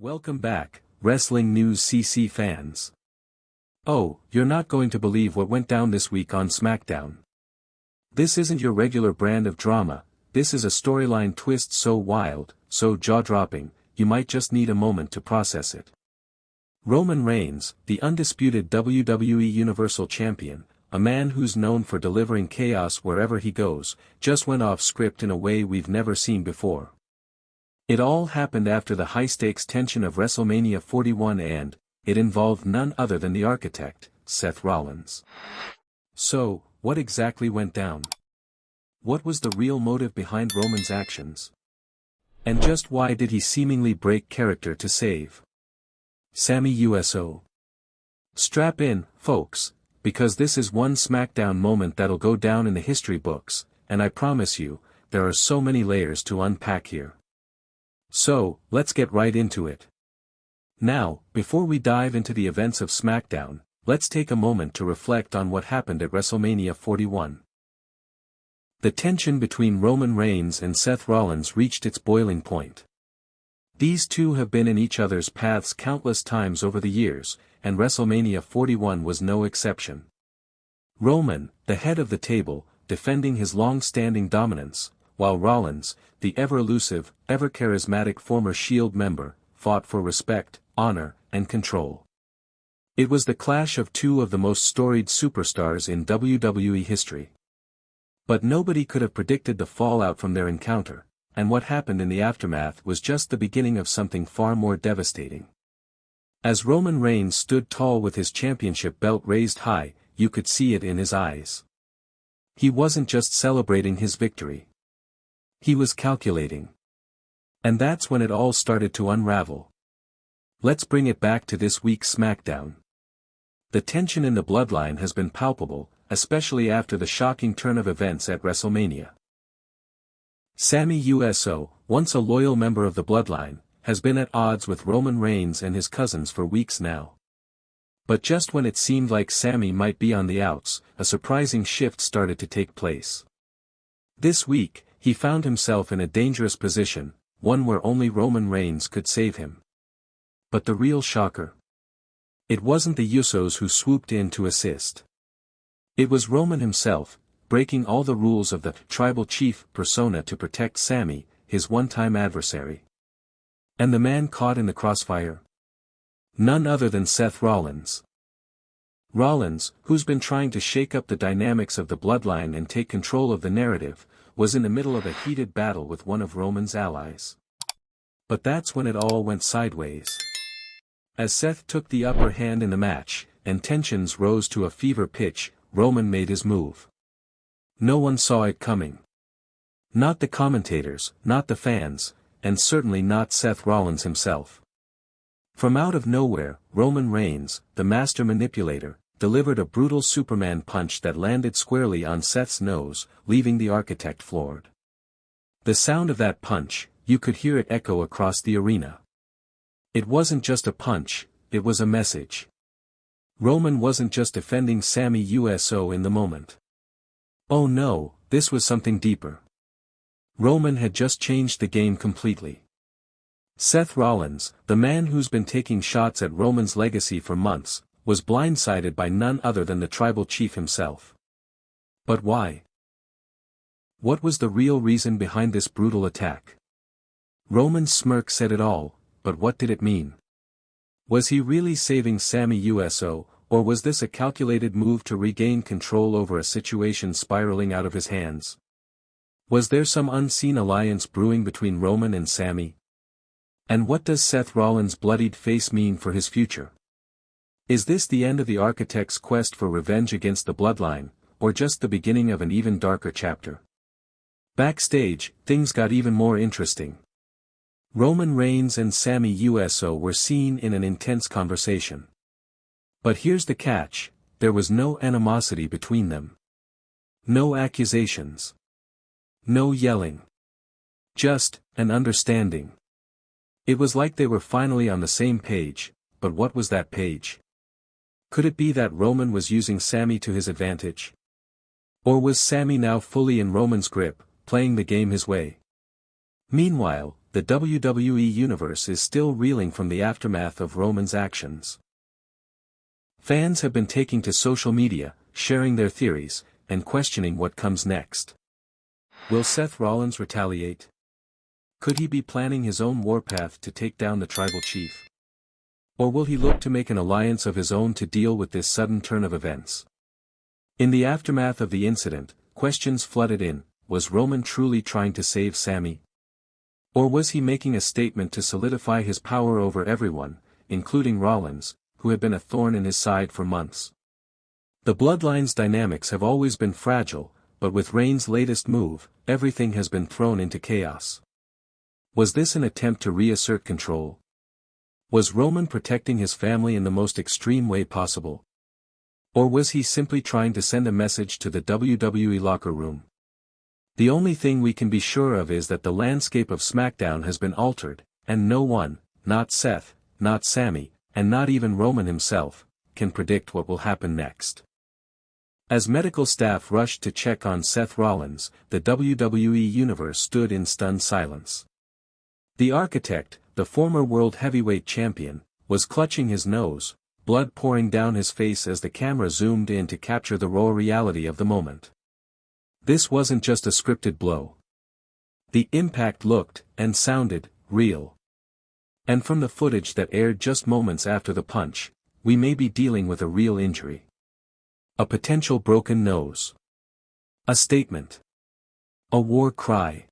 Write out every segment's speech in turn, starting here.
Welcome back, Wrestling News CC fans. Oh, you're not going to believe what went down this week on SmackDown. This isn't your regular brand of drama, this is a storyline twist so wild, so jaw-dropping, you might just need a moment to process it. Roman Reigns, the undisputed WWE Universal Champion, a man who's known for delivering chaos wherever he goes, just went off script in a way we've never seen before. It all happened after the high-stakes tension of WrestleMania 41 and, it involved none other than the architect, Seth Rollins. So, what exactly went down? What was the real motive behind Roman's actions? And just why did he seemingly break character to save Sami Uso? Strap in, folks, because this is one SmackDown moment that'll go down in the history books, and I promise you, there are so many layers to unpack here. So, let's get right into it. Now, before we dive into the events of SmackDown, let's take a moment to reflect on what happened at WrestleMania 41. The tension between Roman Reigns and Seth Rollins reached its boiling point. These two have been in each other's paths countless times over the years, and WrestleMania 41 was no exception. Roman, the head of the table, defending his long-standing dominance, while Rollins, the ever-elusive, ever-charismatic former Shield member, fought for respect, honor, and control. It was the clash of two of the most storied superstars in WWE history. But nobody could have predicted the fallout from their encounter, and what happened in the aftermath was just the beginning of something far more devastating. As Roman Reigns stood tall with his championship belt raised high, you could see it in his eyes. He wasn't just celebrating his victory. He was calculating. And that's when it all started to unravel. Let's bring it back to this week's SmackDown. The tension in the bloodline has been palpable, especially after the shocking turn of events at WrestleMania. Sami Uso, once a loyal member of the bloodline, has been at odds with Roman Reigns and his cousins for weeks now. But just when it seemed like Sami might be on the outs, a surprising shift started to take place. This week, he found himself in a dangerous position, one where only Roman Reigns could save him. But the real shocker? It wasn't the Usos who swooped in to assist. It was Roman himself, breaking all the rules of the tribal chief persona to protect Sami, his one-time adversary. And the man caught in the crossfire? None other than Seth Rollins. Rollins, who's been trying to shake up the dynamics of the bloodline and take control of the narrative, was in the middle of a heated battle with one of Roman's allies. But that's when it all went sideways. As Seth took the upper hand in the match, and tensions rose to a fever pitch, Roman made his move. No one saw it coming. Not the commentators, not the fans, and certainly not Seth Rollins himself. From out of nowhere, Roman Reigns, the master manipulator, delivered a brutal Superman punch that landed squarely on Seth's nose, leaving the architect floored. The sound of that punch, you could hear it echo across the arena. It wasn't just a punch, it was a message. Roman wasn't just defending Sami Uso in the moment. Oh no, this was something deeper. Roman had just changed the game completely. Seth Rollins, the man who's been taking shots at Roman's legacy for months, was blindsided by none other than the tribal chief himself. But why? What was the real reason behind this brutal attack? Roman's smirk said it all, but what did it mean? Was he really saving Sami Uso, or was this a calculated move to regain control over a situation spiraling out of his hands? Was there some unseen alliance brewing between Roman and Sami? And what does Seth Rollins' bloodied face mean for his future? Is this the end of the architect's quest for revenge against the bloodline, or just the beginning of an even darker chapter? Backstage, things got even more interesting. Roman Reigns and Sami Uso were seen in an intense conversation. But here's the catch, there was no animosity between them. No accusations. No yelling. Just an understanding. It was like they were finally on the same page, but what was that page? Could it be that Roman was using Sami to his advantage? Or was Sami now fully in Roman's grip, playing the game his way? Meanwhile, the WWE Universe is still reeling from the aftermath of Roman's actions. Fans have been taking to social media, sharing their theories, and questioning what comes next. Will Seth Rollins retaliate? Could he be planning his own warpath to take down the tribal chief? Or will he look to make an alliance of his own to deal with this sudden turn of events? In the aftermath of the incident, questions flooded in. Was Roman truly trying to save Sami? Or was he making a statement to solidify his power over everyone, including Rollins, who had been a thorn in his side for months? The Bloodline's dynamics have always been fragile, but with Reigns' latest move, everything has been thrown into chaos. Was this an attempt to reassert control? Was Roman protecting his family in the most extreme way possible? Or was he simply trying to send a message to the WWE locker room? The only thing we can be sure of is that the landscape of SmackDown has been altered, and no one, not Seth, not Sami, and not even Roman himself, can predict what will happen next. As medical staff rushed to check on Seth Rollins, the WWE Universe stood in stunned silence. The Architect, the former World Heavyweight Champion, was clutching his nose, blood pouring down his face as the camera zoomed in to capture the raw reality of the moment. This wasn't just a scripted blow. The impact looked, and sounded, real. And from the footage that aired just moments after the punch, we may be dealing with a real injury. A potential broken nose. A statement. A war cry.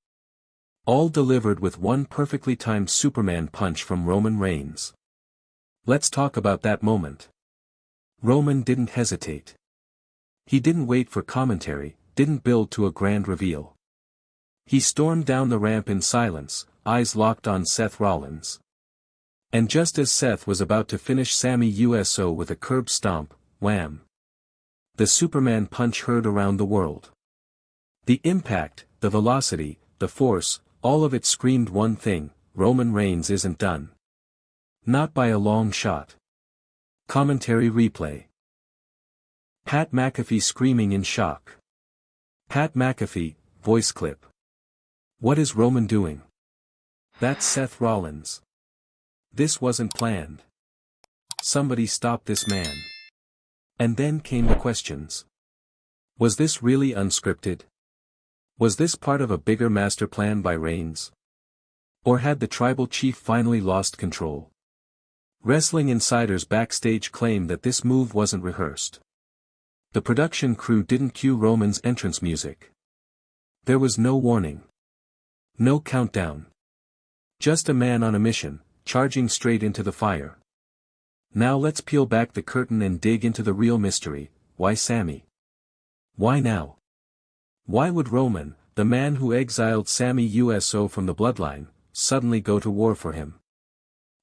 All delivered with one perfectly timed Superman punch from Roman Reigns. Let's talk about that moment. Roman didn't hesitate. He didn't wait for commentary, didn't build to a grand reveal. He stormed down the ramp in silence, eyes locked on Seth Rollins. And just as Seth was about to finish Sami Uso with a curb stomp, wham! The Superman punch heard around the world. The impact, the velocity, the force, all of it screamed one thing: Roman Reigns isn't done. Not by a long shot. Commentary replay. Pat McAfee screaming in shock. Pat McAfee, voice clip. What is Roman doing? That's Seth Rollins. This wasn't planned. Somebody stop this man. And then came the questions. Was this really unscripted? Was this part of a bigger master plan by Reigns? Or had the tribal chief finally lost control? Wrestling insiders backstage claim that this move wasn't rehearsed. The production crew didn't cue Roman's entrance music. There was no warning. No countdown. Just a man on a mission, charging straight into the fire. Now let's peel back the curtain and dig into the real mystery. Why Sami? Why now? Why would Roman, the man who exiled Sami Uso from the Bloodline, suddenly go to war for him?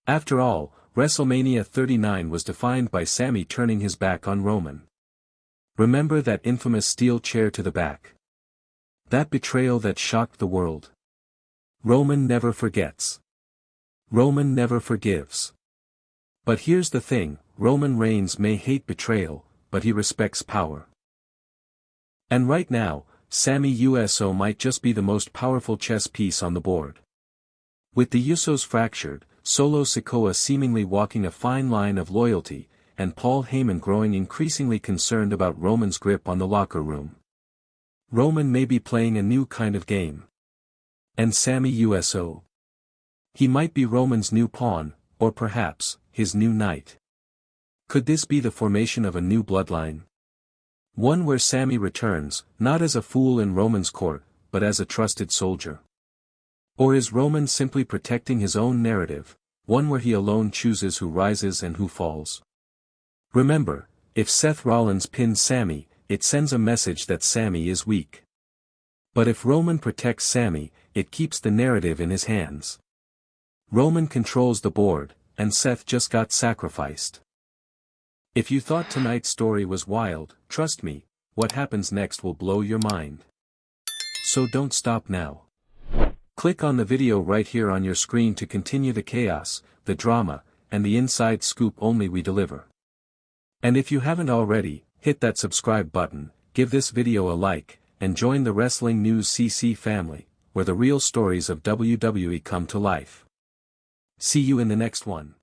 After all, WrestleMania 39 was defined by Sami turning his back on Roman. Remember that infamous steel chair to the back? That betrayal that shocked the world. Roman never forgets. Roman never forgives. But here's the thing, Roman Reigns may hate betrayal, but he respects power. And right now, Sami Uso might just be the most powerful chess piece on the board. With the Usos fractured, Solo Sikoa seemingly walking a fine line of loyalty, and Paul Heyman growing increasingly concerned about Roman's grip on the locker room. Roman may be playing a new kind of game. And Sami Uso? He might be Roman's new pawn, or perhaps, his new knight. Could this be the formation of a new bloodline? One where Sami returns, not as a fool in Roman's court, but as a trusted soldier. Or is Roman simply protecting his own narrative, one where he alone chooses who rises and who falls? Remember, if Seth Rollins pins Sami, it sends a message that Sami is weak. But if Roman protects Sami, it keeps the narrative in his hands. Roman controls the board, and Seth just got sacrificed. If you thought tonight's story was wild, trust me, what happens next will blow your mind. So don't stop now. Click on the video right here on your screen to continue the chaos, the drama, and the inside scoop only we deliver. And if you haven't already, hit that subscribe button, give this video a like, and join the Wrestling News CC family, where the real stories of WWE come to life. See you in the next one.